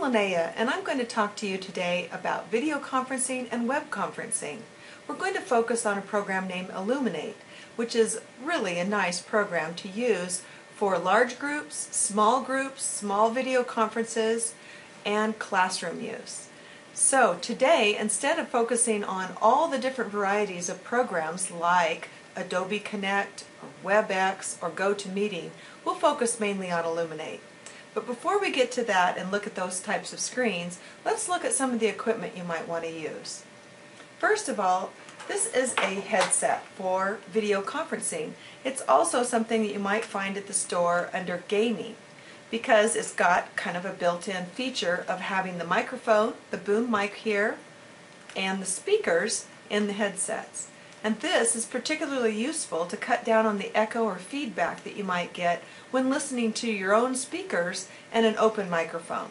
Linnea, and I'm going to talk to you today about video conferencing and web conferencing. We're going to focus on a program named Elluminate, which is really a nice program to use for large groups, small video conferences, and classroom use. So today, instead of focusing on all the different varieties of programs like Adobe Connect, or WebEx, or GoToMeeting, we'll focus mainly on Elluminate. But before we get to that and look at those types of screens, let's look at some of the equipment you might want to use. First of all, this is a headset for video conferencing. It's also something that you might find at the store under gaming because it's got kind of a built-in feature of having the microphone, the boom mic here, and the speakers in the headsets. And this is particularly useful to cut down on the echo or feedback that you might get when listening to your own speakers and an open microphone.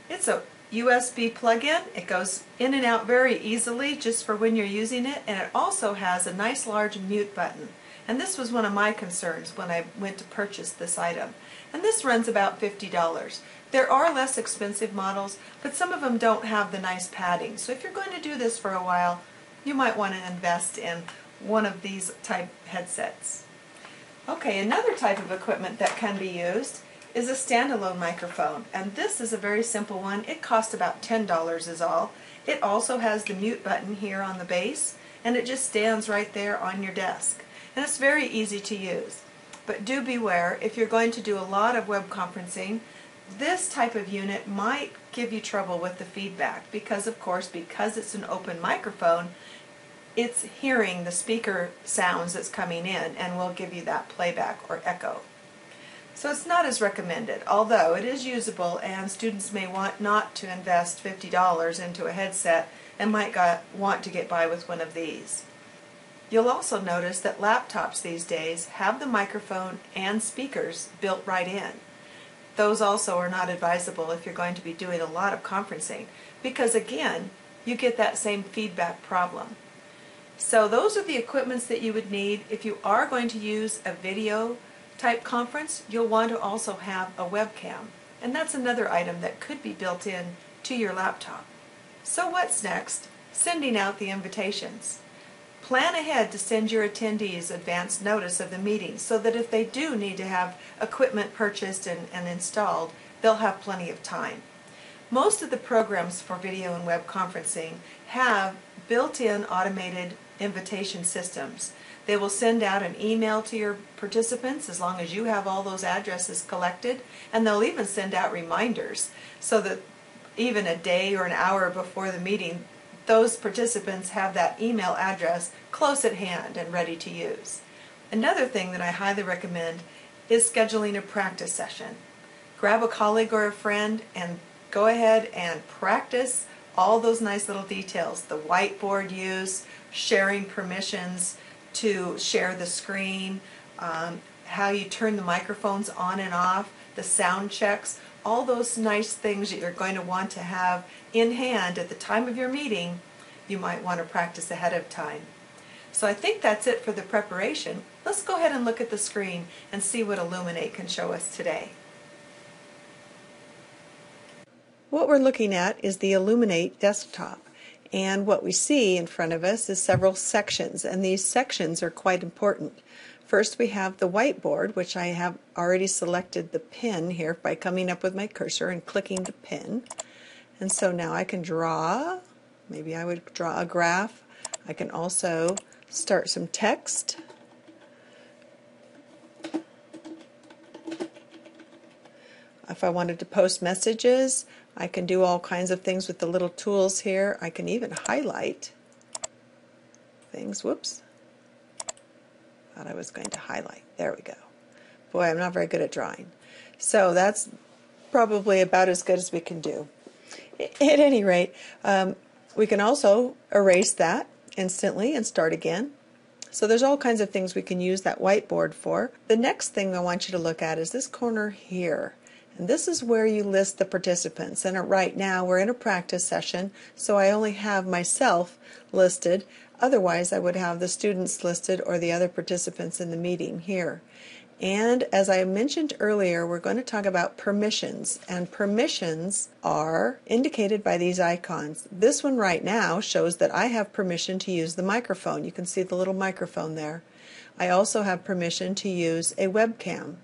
It's a USB plug-in. It goes in and out very easily just for when you're using it, and it also has a nice large mute button. And this was one of my concerns when I went to purchase this item. And this runs about $50. There are less expensive models, but some of them don't have the nice padding. So if you're going to do this for a while, you might want to invest in one of these type headsets. Okay, another type of equipment that can be used is a standalone microphone, and this is a very simple one. It costs about $10 is all. It also has the mute button here on the base, and it just stands right there on your desk. And it's very easy to use. But do beware, if you're going to do a lot of web conferencing, this type of unit might give you trouble with the feedback because, of course, because it's an open microphone, it's hearing the speaker sounds that's coming in and will give you that playback or echo. So it's not as recommended, although it is usable and students may want not to invest $50 into a headset and might want to get by with one of these. You'll also notice that laptops these days have the microphone and speakers built right in. Those also are not advisable if you're going to be doing a lot of conferencing because, again, you get that same feedback problem. So those are the equipments that you would need. If you are going to use a video type conference, you'll want to also have a webcam. And that's another item that could be built in to your laptop. So what's next? Sending out the invitations. Plan ahead to send your attendees advance notice of the meeting so that if they do need to have equipment purchased and installed, they'll have plenty of time. Most of the programs for video and web conferencing have built-in automated invitation systems. They will send out an email to your participants as long as you have all those addresses collected, and they'll even send out reminders so that even a day or an hour before the meeting, those participants have that email address close at hand and ready to use. Another thing that I highly recommend is scheduling a practice session. Grab a colleague or a friend and go ahead and practice all those nice little details, the whiteboard use, sharing permissions to share the screen, how you turn the microphones on and off, the sound checks, all those nice things that you're going to want to have in hand at the time of your meeting, you might want to practice ahead of time. So I think that's it for the preparation. Let's go ahead and look at the screen and see what Elluminate can show us today. What we're looking at is the Elluminate desktop, and what we see in front of us is several sections, and these sections are quite important. First we have the whiteboard, which I have already selected the pen here by coming up with my cursor and clicking the pen. And so now I can draw, maybe I would draw a graph. I can also start some text. If I wanted to post messages, I can do all kinds of things with the little tools here. I can even highlight things. Whoops. Thought I was going to highlight. There we go. Boy, I'm not very good at drawing. So that's probably about as good as we can do. At any rate, we can also erase that instantly and start again. So there's all kinds of things we can use that whiteboard for. The next thing I want you to look at is this corner here. And this is where you list the participants. And right now we're in a practice session, so I only have myself listed. Otherwise I would have the students listed or the other participants in the meeting here. And as I mentioned earlier, we're going to talk about permissions, and permissions are indicated by these icons. This one right now shows that I have permission to use the microphone. You can see the little microphone there. I also have permission to use a webcam.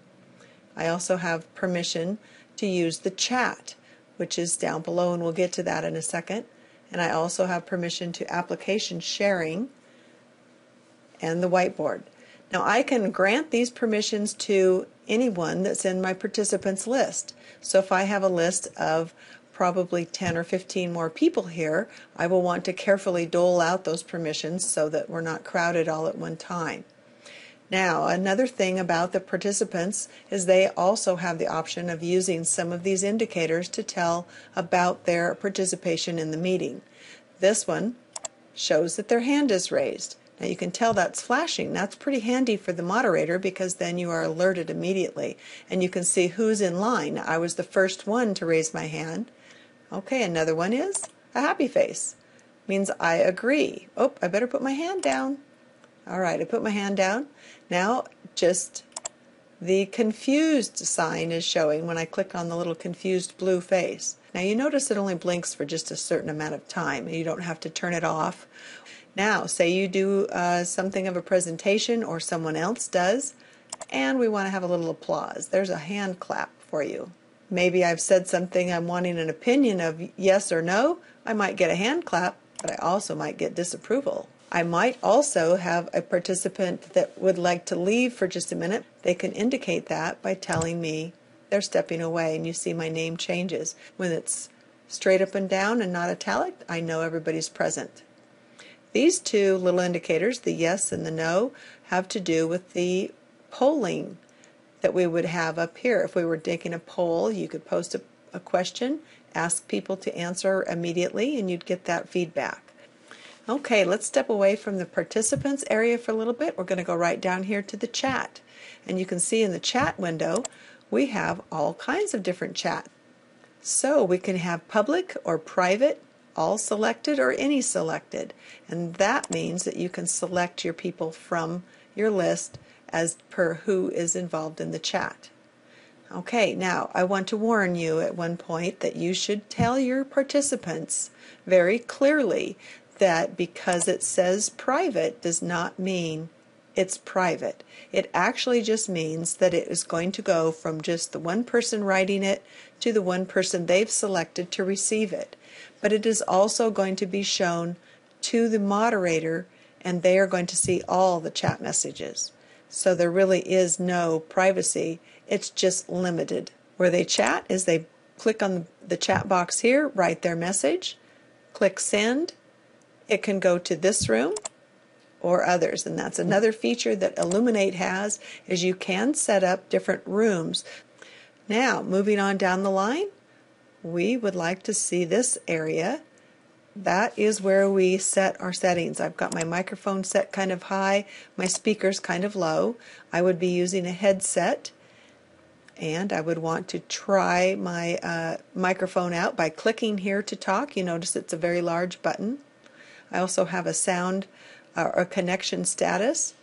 I also have permission to use the chat, which is down below, and we'll get to that in a second. And I also have permission to application sharing and the whiteboard. Now I can grant these permissions to anyone that's in my participants list. So if I have a list of probably 10 or 15 more people here, I will want to carefully dole out those permissions so that we're not crowded all at one time. Now, another thing about the participants is they also have the option of using some of these indicators to tell about their participation in the meeting. This one shows that their hand is raised. Now you can tell that's flashing. That's pretty handy for the moderator because then you are alerted immediately and you can see who's in line. I was the first one to raise my hand. Okay, another one is a happy face. Means I agree. Oh, I better put my hand down. All right, I put my hand down. Now just the confused sign is showing when I click on the little confused blue face. Now you notice it only blinks for just a certain amount of time and you don't have to turn it off. Now say you do something of a presentation or someone else does and we want to have a little applause. There's a hand clap for you. Maybe I've said something I'm wanting an opinion of yes or no. I might get a hand clap, but I also might get disapproval. I might also have a participant that would like to leave for just a minute. They can indicate that by telling me they're stepping away, and you see my name changes. When it's straight up and down and not italic, I know everybody's present. These two little indicators, the yes and the no, have to do with the polling that we would have up here. If we were taking a poll, you could post a question, ask people to answer immediately, and you'd get that feedback. Okay, let's step away from the participants area for a little bit. We're going to go right down here to the chat. And you can see in the chat window, we have all kinds of different chat. So we can have public or private, all selected or any selected. And that means that you can select your people from your list as per who is involved in the chat. Okay, now I want to warn you at one point that you should tell your participants very clearly that because it says private does not mean it's private. It actually just means that it is going to go from just the one person writing it to the one person they've selected to receive it. But it is also going to be shown to the moderator and they are going to see all the chat messages. So there really is no privacy. It's just limited. Where they chat is they click on the chat box here, write their message, click send. It can go to this room or others, and that's another feature that Elluminate has, is you can set up different rooms. Now, moving on down the line, we would like to see this area. That is where we set our settings. I've got my microphone set kind of high, my speakers kind of low. I would be using a headset, and I would want to try my microphone out by clicking here to talk. You notice it's a very large button. I also have a sound or connection status,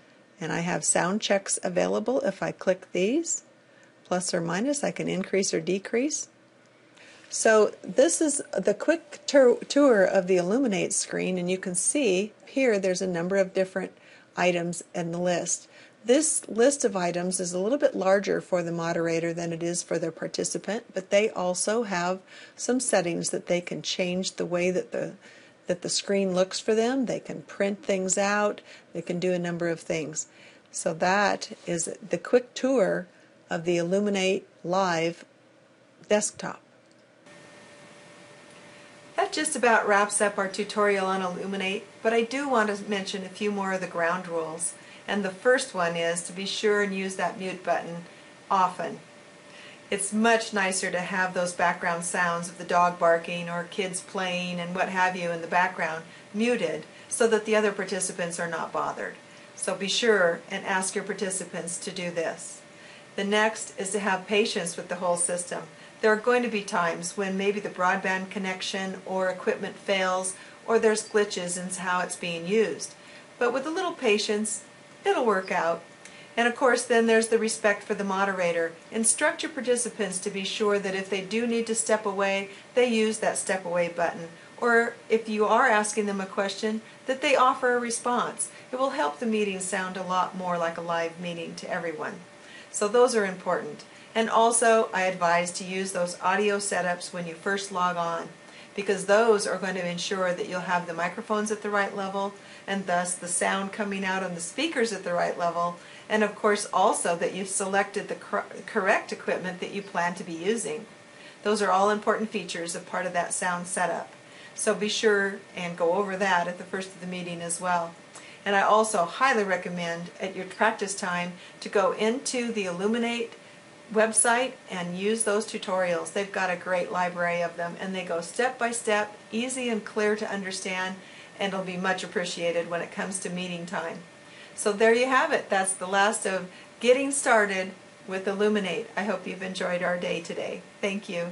and I have sound checks available if I click these. Plus or minus, I can increase or decrease. So this is the quick tour of the Elluminate screen, and you can see here there's a number of different items in the list. This list of items is a little bit larger for the moderator than it is for the participant, but they also have some settings that they can change the way that the screen looks for them. They can print things out. They can do a number of things. So that is the quick tour of the Elluminate Live desktop. That just about wraps up our tutorial on Elluminate, but I do want to mention a few more of the ground rules. And the first one is to be sure and use that mute button often. It's much nicer to have those background sounds of the dog barking or kids playing and what have you in the background muted so that the other participants are not bothered. So be sure and ask your participants to do this. The next is to have patience with the whole system. There are going to be times when maybe the broadband connection or equipment fails or there's glitches in how it's being used. But with a little patience, it'll work out. And of course, then there's the respect for the moderator. Instruct your participants to be sure that if they do need to step away, they use that step away button. Or if you are asking them a question, that they offer a response. It will help the meeting sound a lot more like a live meeting to everyone. So those are important. And also, I advise to use those audio setups when you first log on, because those are going to ensure that you'll have the microphones at the right level, and thus the sound coming out on the speakers at the right level, and of course also that you've selected the correct equipment that you plan to be using. Those are all important features of part of that sound setup. So be sure and go over that at the first of the meeting as well. And I also highly recommend at your practice time to go into the Elluminate website and use those tutorials. They've got a great library of them, and they go step by step, easy and clear to understand, and it'll be much appreciated when it comes to meeting time. So there you have it. That's the last of getting started with Elluminate. I hope you've enjoyed our day today. Thank you.